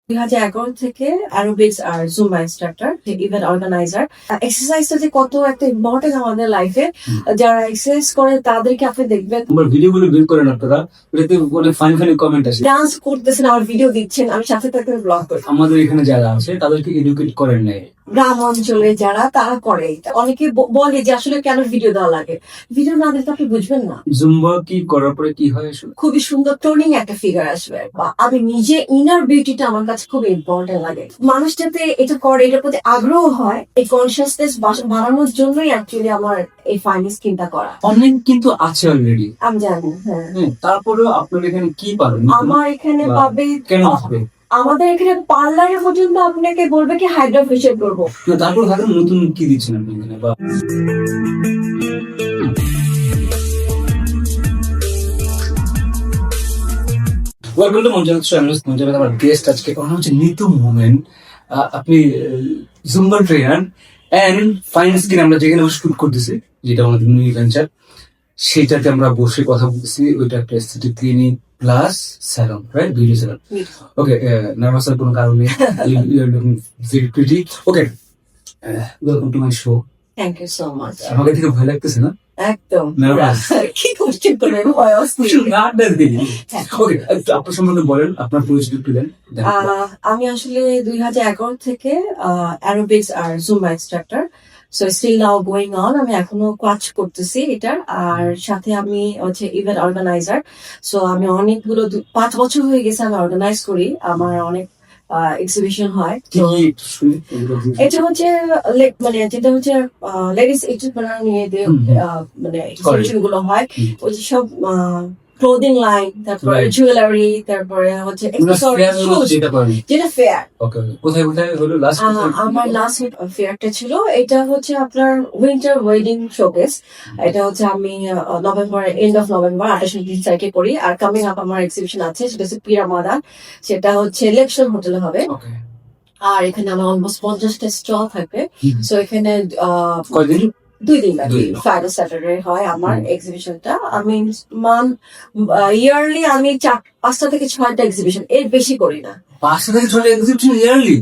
2011 থেকে অ্যারোবিক্স আর Zumba instructor, event organiser. এক্সারসাইজটা যে কত একটা ইম্পর্টেন্ট আমাদের লাইফে, যারা এক্সারসাইজ করে তাদেরকে আপনি দেখবেন আমার ভিডিওগুলো বের করেন আপনারা, ওটাতে অনেক ফানি ফানি কমেন্ট আসে। ডান্স করতেছেন, আমার ভিডিও দিচ্ছেন, আমি সাথে সাথে ব্লগ করি। আমাদের এখানে যারা আছে তাদেরকে এডুকেট করেন নাই। গ্রাম অঞ্চলে যারা তারা করে এটা। অনেকে বলে যে আসলে কেন ভিডিও দেওয়া লাগে, ভিডিও না দিলে তো আপনি বুঝবেন না। জুম্বা কি করার পরে কি হয় আসলে? খুবই সুন্দর টোনিং একটা ফিগার আসবে, বা আমি নিজে ইনার বিউটিটা আমার কাছে খুব ইম্পর্টেন্ট লাগে। মানুষ যাতে এটা করে, এটার প্রতি আগ্রহ হয়, এই কনসিয়াসনেস বাড়ানোর জন্যই অ্যাকচুয়ালি আমার এই ফাইন স্কিনটা করা। অনেক কিন্তু আছে অলরেডি, আমি জানি, হ্যাঁ। তারপরেও আপনার এখানে কি পাবেন? আমার এখানে পাবে কেন হবে? আমাদের এখানে পার্লারে পর্যন্ত আপনাকে বলবে কি হাইড্রা ফেশিয়াল করবো। তারপর হয়তো নতুন কি দিচ্ছেন আপনি এখানে? বা welcome to Manjanath show. Manjanath আমার গেস্ট আজকে কথা হচ্ছে নিতু মোমেন। আপনি Zumba trainer and fine skin. আমরা যেখানে বসে শুট করতেছি, যেটা আমাদের নিউ ভেঞ্চার, সেটাতে আমরা বসে কথা বলতেছি। ওইটা একটা aesthetic clinic plus salon, right? Beauty salon. Okay, nervous হওয়ার কোনো কারণ নেই। You are looking very pretty. Okay, welcome to my show. Thank you so much. আমাকে দেখে ভয় লাগতেছে না? একদম Nervous? কি কোশ্চেন করবেন, ভয় অস্থির। ওকে, আপনার সম্বন্ধে বলেন, আপনার পরিচিতি একটু দেন। আমি আসলে 2011 থেকে অ্যারোবিক্স আর Zumba instructor. So still now going on, আমি এখনো কাজ করতেছি এটার। আর সাথে আমি হচ্ছে ইভেন্ট অর্গানাইজার। সো আমি অনেকগুলো 5 বছর হয়ে গেছে আমি অর্গানাইজ করি। আমার অনেক এক্সিবিশন হয়। তো এটা হচ্ছে মানে যেটা হচ্ছে লেডিস এন্টারপ্রেনার নিয়ে মানে এক্সিবিশন গুলো হয়। ওই যে সব ক্লোদিং লাইন, তারপরে জুয়েলারি, তারপরে হচ্ছে যেটা ফেয়ার। কোথায় কোথায় হলো লাস্ট? আমার লাস্ট ফেয়ারটা ছিল, এটা হচ্ছে আপনার উইন্টার ওয়েডিং শোকেস। এটা হচ্ছে আমি নভেম্বর, এন্ড অফ নভেম্বর 28-29 তারিখে করি। আর কামিং আপ আমার এক্সিবিশন আছে, সেটা হচ্ছে পিরামাদা। সেটা হচ্ছে লেকশন হোটেলে হবে। আর এখানে আমার অলমোস্ট 50টা স্টল থাকবে। সো এখানে কয়দিন? 2 দিন বাকি, ফ্রাইডে স্যাটারডে হয় আমার এক্সিবিশনটা। আমি ইয়ারলি আমি 5টা থেকে 6টা এক্সিবিশন, এর বেশি করি না। 5টা থেকে 6টা এক্সিবিশন ইয়ারলি?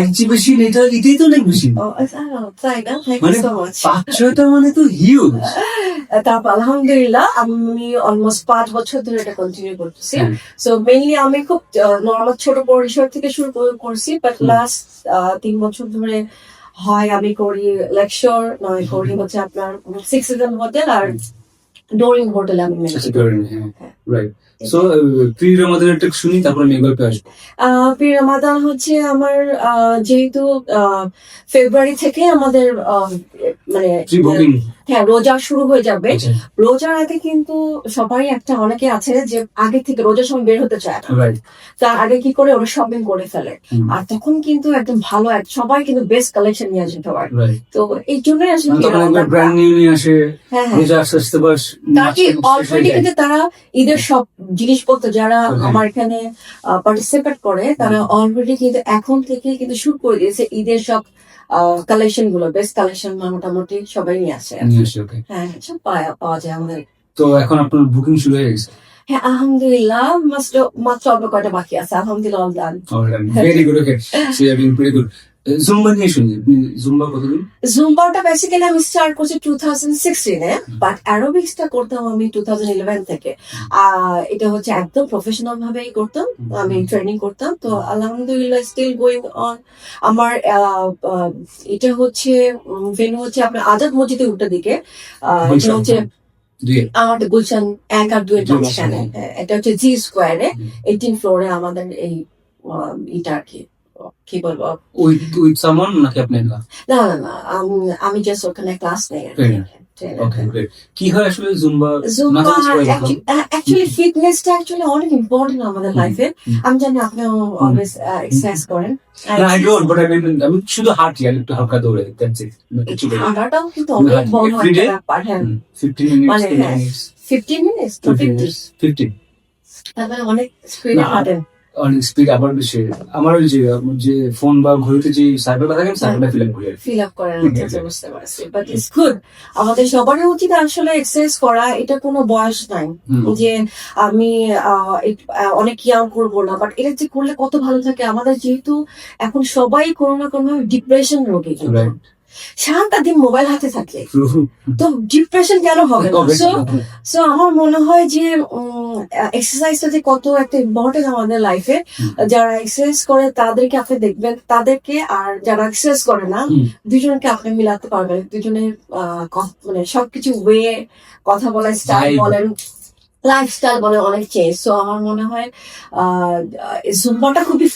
এক্সিবিশন, এটা এটাই তো অনেক বেশি। তাই না? থ্যাংক ইউ মানে সো মাচ। 5-6টা মানে তো হিউজ। তারপর আলহামদুলিল্লাহ আমি অলমোস্ট 5 বছর ধরে এটা কন্টিনিউ করতেছি। সো মেইনলি আমি খুব নর্মাল ছোট পরিসর থেকে শুরু করছি, বাট লাস্ট 3 বছর ধরে হয় আমি করি লেকচার, নয় করি হচ্ছে আপনার 6 সিজন হোটেল আর ডোরিং হোটেলে আমি ম্যানেজ করি। রাইট। সো প্রি রমাদান একটা শুনি, তারপর আমি গল্পে আসবো। প্রি রমাদান হচ্ছে আমার যেহেতু ফেব্রুয়ারি থেকে আমাদের মানে হ্যাঁ রোজা শুরু হয়ে যাবে। রোজার আগে কিন্তু সবাই একটা অনেকে আছে যে আগে থেকে রোজার সময় বের হতে চায় না, তার আগে কি করে ওরা শপিং করে ফেলে। আর তখন কিন্তু একদম ভালো সবাই কিন্তু বেস্ট কালেকশন নিয়ে আসতে পারে। তো এই জন্যই আসলে ব্র্যান্ড নিউ নিয়ে আসে। রোজা আসতে বাস অলরেডি কিন্তু তারা ঈদের সব জিনিসপত্র যারা আমার এখানে পার্টিসিপেট করে, তারা অলরেডি কিন্তু এখন থেকে কিন্তু শুরু করে দিয়েছে ঈদের সব কালেকশন গুলো। বেস্ট কালেকশন মোটামুটি সবাই নিয়ে আসে। হ্যাঁ, সব পাওয়া যায় আমাদের। তো এখন আপনার বুকিং শুরু হয়ে গেছে? হ্যাঁ আলহামদুলিল্লাহ, মাত্র অল্প কয়টা বাকি আছে। আলহামদুলিল্লাহ all done. Very good. Okay, so you are being pretty good. Zumba নিয়ে শুনি, জুম্বা কতদিন? জুম্বাটা বেসিক্যালি আমি স্টার্ট করছি 2016-এ, বাট অ্যারোবিক্সটা করতাম আমি 2011 থেকে। এটা হচ্ছে একদম প্রফেশনাল ভাবেই করতাম, আমি ট্রেনিং করতাম। তো আলহামদুলিল্লাহ স্টিল গোয়িং অন। আমার এটা হচ্ছে ভেন্যু হচ্ছে আপনার আজাদ মসজিদের উল্টা দিকে। এটা হচ্ছে আমাদের গুলশান 1 আর 2 এর মাঝখানে। এটা হচ্ছে জি স্কোয়ারে 18 ফ্লোরে আমাদের এই এটা আর কি বলবো, উইথ সামওয়ান নাকি আপনি? না আমি জাস্ট ওখানে ক্লাস নেই। কি হয় আসলে জুম্বা? অ্যাকচুয়ালি ফিটনেসটা অ্যাকচুয়ালি অনেক ইম্পর্টেন্ট আমাদের লাইফে। আমি জানি আপনি অলওয়েজ এক্সারসাইজ করেন। I don't, but আমি শুধু হাঁটি আর একটু হালকা দৌড়াই। হাঁটাটাও কিন্তু অনেক বড় একটা ব্যাপার। হ্যাঁ, 15 minutes, মানে 15 minutes তো 50 15. তাহলে অনেক স্পিডে হাঁটেন। অনেক স্পিড আবার বেশি আমার ওই যে ফোন বা ঘড়িতে যে সাইকেলটা থাকে সাইকেলটা ফিল আপ করি আর কি। ফিল আপ করার মধ্যে বুঝতে পারছি, বাট ইটস গুড। আমাদের সবারই উচিত আসলে এক্সারসাইজ করা, এটা কোনো বয়স নাই যে আমি অনেক ইয়াং করবো না, বাট এটা যে করলে কত ভালো থাকে। আমাদের যেহেতু এখন সবাই কোনো না কোনো ডিপ্রেশন রোগী, কিন্তু Right. সারাটা দিন মোবাইল হাতে থাকে, True. তো ডিপ্রেশন কেন হবে না? সো আমার মনে হয় যে এক্সারসাইজটা যে কত একটা ইম্পর্টেন্ট আমাদের লাইফে। যারা এক্সারসাইজ করে তাদেরকে আপনি দেখবেন, তাদেরকে আর যারা এক্সারসাইজ করে না, দুজনকে আপনি মিলাতে পারবেন। দুজনের মানে সবকিছু ওয়ে, কথা বলার স্টাইল Vibe. বলেন, লাইফস্টাইল বলে অনেক চেঞ্জ। সো আমার মনে হয় জুম্বাটা খুবই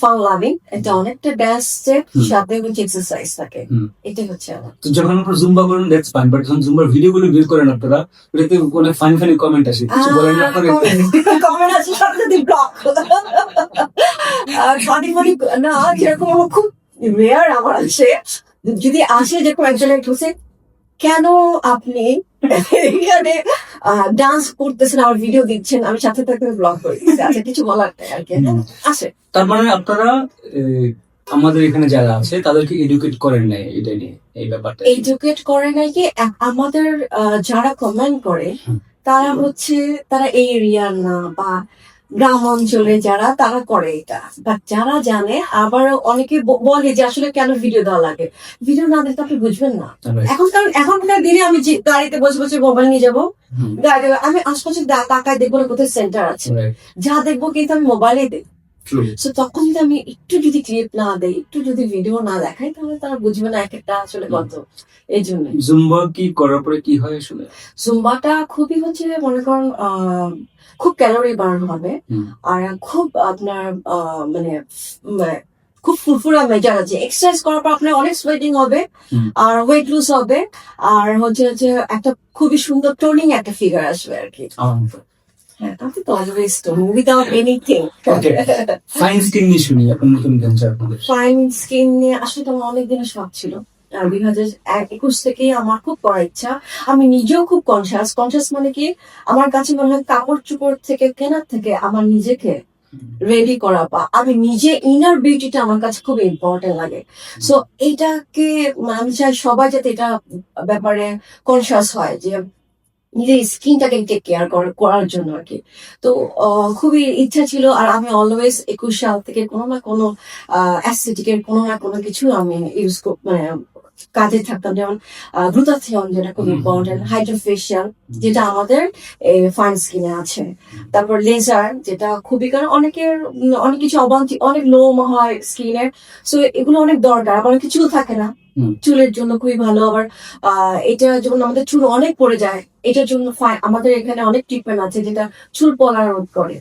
ফান লাভিং, এটা অনেকটা ড্যান্স স্টেপ সাথে হচ্ছে এক্সারসাইজ থাকে, এটাই হচ্ছে আমার। তো যখন আপনারা জুম্বা করেন দ্যাটস ফাইন, বাট যখন জুম্বার ভিডিও গুলো বের করেন আপনারা, ওটাতে অনেক ফানি ফানি কমেন্ট আসে, কিছু বলেন না আপনারা? কমেন্ট আছে সাথে সাথে ব্লক, ফানি ফানি না, যেরকম আমার খুব রেয়ার আমার আছে, যদি আসে যেরকম একজনের ঢুসে, কেন আপনি এখানে ডান্স করতেছেন আর ভিডিও দিচ্ছেন, আমি সাথে সাথে ব্লগ করে দিচ্ছি। আচ্ছা, কিছু বলার নেই আর কি, আসে। তার মানে আপনারা আমাদের এখানে যারা আছে তাদেরকে এডুকেট করেন নাই এটা নিয়ে, এই ব্যাপারটা এডুকেট করে নাই কি, আমাদের যারা কমেন্ট করে তারা হচ্ছে তারা এই এরিয়ার না, বা গ্রাম অঞ্চলে যারা, তারা করে এটা। বাট যারা জানে, আবার অনেকে বলে যে আসলে কেন ভিডিও দেওয়া লাগে, ভিডিও না দিলে তো আপনি বুঝবেন না। এখন কারণ এখনকার দিনে আমি যে গাড়িতে বসে বসে মোবাইল নিয়ে যাবো, আমি আশপাশে তাকায় দেখবো না কোথায় সেন্টার আছে, যা দেখবো কিন্তু আমি মোবাইলে দেখবো। So, তখন যদি আমি একটু যদি ক্লিপ না দেই, একটু যদি ভিডিও না দেখাই, তাহলে তারা বুঝবে না এক একটা আসলে কত। এই জন্য জুম্বা কি করার পরে কি হয় আসলে? জুম্বাটা খুবই হচ্ছে, মনে করেন খুব ক্যালোরি বার্ন হবে, আর খুব আপনার মানে খুব ফুরফুরা মেজাজ আছে। এক্সারসাইজ করার পর আপনার অনেক সোয়েটিং হবে, আর ওয়েট লুজ হবে, আর হচ্ছে একটা খুবই সুন্দর টোনিং একটা ফিগার আসবে আর কি। হ্যাঁ, আমি তো always tone without anything. Fine skin নিয়ে শুনি, আপনার নতুন ক্যান্সার আপনাদের। ফাইন স্কিন নিয়ে আসলে আমার অনেক দিনের শখ ছিল। 2021 থেকেই আমার খুব করার ইচ্ছা। আমি নিজেও খুব কনসিয়াস মানে কি, আমার কাছে মনে হয় কাপড় চোপড় থেকে কেনার থেকে আমার নিজেকে রেডি করা, বা আমি নিজে ইনার বিউটিটা আমার কাছে খুব ইম্পর্টেন্ট লাগে। সো এইটাকে আমি চাই সবাই যাতে এটা ব্যাপারে কনসিয়াস হয়, যে নিজের স্কিনটাকে টেক কেয়ার করার জন্য আর কি। তো খুবই ইচ্ছা ছিল, আর আমি অলওয়েজ 21 সাল থেকে কোনো না কোনো অ্যাস্থেটিকের কোনো না কোনো কিছু আমি ইউজ মানে কাজে থাকতাম। যেমন গ্লুটাথিয়ন, যেটা খুব ইম্পর্টেন্ট, হাইড্রোফেশিয়াল, যেটা আমাদের ফাইন স্কিনে আছে, তারপর লেজার, যেটা খুবই, কারণ অনেকের অনেক কিছু অনেক লোম হয় স্কিনের, সো এগুলো অনেক দরকার। আবার অনেক চুল থাকে না, চুলের জন্য খুবই ভালো। আবার এটা যেমন আমাদের চুল অনেক পড়ে যায়, এটার জন্য আমাদের এখানে অনেক ট্রিটমেন্ট আছে যেটা চুল পড়া রোধ করে।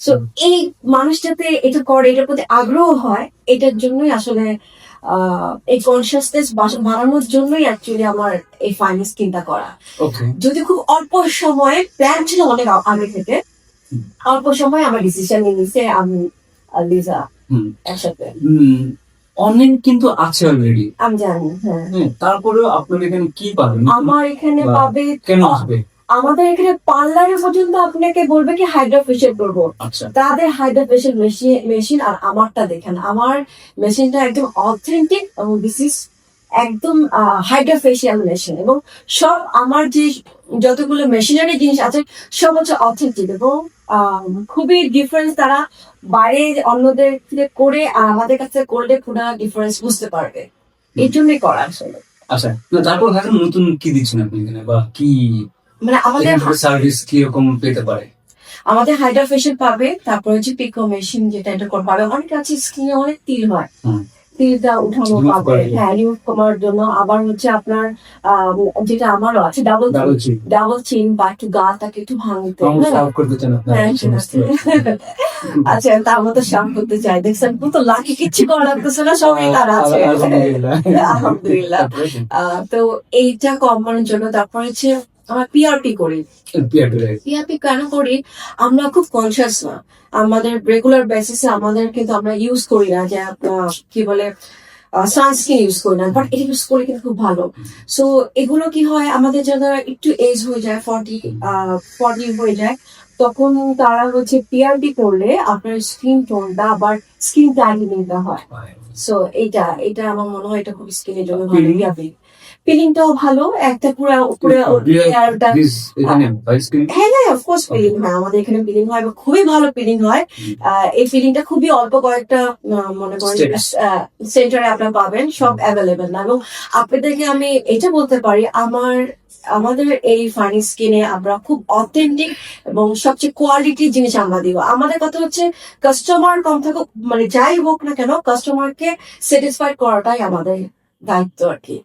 সো এই মানুষ যাতে এটা করে, এটার প্রতি আগ্রহ হয়, এটার জন্যই আসলে এই কনসিয়াসনেস বাড়ানোর জন্যই অ্যাকচুয়ালি আমার এই ফাইন স্কিনটা করা। যদি খুব অল্প সময়ে, প্ল্যান ছিল অনেক আগে থেকে, অল্প সময় আমার ডিসিশন নিয়ে নিছে আমি আর লিজা একসাথে। অনেক কিন্তু আছে অলরেডি, আমি জানি। হ্যাঁ, তারপরেও আপনার এখানে কি পাবেন? আমার এখানে পাবে, কেন আসবে? আমাদের এখানে পার্লারে পর্যন্ত আপনাকে বলবে কি হাইড্রোফেশিয়াল করবো, তাদের হাইড্রোফেশিয়াল মেশিন। আর আমারটা দেখেন, আমার মেশিনটা একদম অথেন্টিক, এবং দিস ইজ একদম হাইড্রোফেশিয়াল মেশিন, এবং সব আমার যে যতগুলো মেশিনারি জিনিস আছে সব হচ্ছে অথেন্টিক, এবং খুবই ডিফারেন্স। তারা বাইরে অন্যদের করে আর আমাদের কাছে করলে পুরো ডিফারেন্স বুঝতে পারবে, এই জন্যই করা আসলে। আচ্ছা, তারপর নতুন কি দিচ্ছেন আপনি এখানে, বা কি মানে আমাদের সার্ভিস কি রকম পেতে পারে? আমাদের হাইড্রোফেশিয়াল পাবে, তারপর হচ্ছে পিকো মেশিন, যেটা এটা পাবে। অনেক আছে স্কিনে অনেক তিল হয়, তিলটা উঠানো পাবে, হ্যাঁ, রিমুভ করার জন্য। আবার হচ্ছে আপনার যেটা আমারও আছে, ডাবল চিন, বা একটু গাটাকে একটু ভাঙতে, আচ্ছা, তার মতো শাম করতে চাই। দেখছেন কত লাকি, কিচ্ছু করা লাগতেছে না, সবই তার আছে, আলহামদুলিল্লাহ। তো এইটা কমানোর জন্য তারপর হচ্ছে আমরা পিআরপি করি। পিআরপি কেন করি? আমরা খুব কনসিয়াস না, আমাদের রেগুলার বেসিসে আমাদের কিন্তু আমরা ইউজ করি না, যে কি বলে সানস্ক্রিন ইউজ করি না, বাট এটা ইউজ করি কিন্তু খুব ভালো। সো এগুলো কি হয়, আমাদের যারা একটু এজ হয়ে যায়, 40 হয়ে যায়, তখন তারা হচ্ছে পিআরডি করলে আপনার স্কিন টোনটা আবার স্কিন টাইটেনিংটা হয়। সো এটা আমার মনে হয় এটা খুব স্কিনের জন্য ভালো। Peeling? পিলিংটাও ভালো, একটা পুরো পুরো হেয়ারটা। হ্যাঁ হ্যাঁ, অফকোর্স পিলিং হয়, আমাদের এখানে পিলিং হয় এবং খুবই ভালো পিলিং হয়। এই ফিলিংটা খুবই অল্প কয়েকটা মনে করেন Steps. সেন্টারে আপনারা পাবেন, সব অ্যাভেলেবেল না। এবং আপনাদেরকে আমি এটা বলতে পারি, আমাদের এই ফানি স্কিনে আমরা খুব অথেন্টিক এবং সবচেয়ে কোয়ালিটি জিনিস আমরা দিব। আমাদের কথা হচ্ছে কাস্টমার কম থাকুক, মানে যাই হোক না কেন, কাস্টমারকে স্যাটিসফাইড করাটাই আমাদের দায়িত্ব আর কি।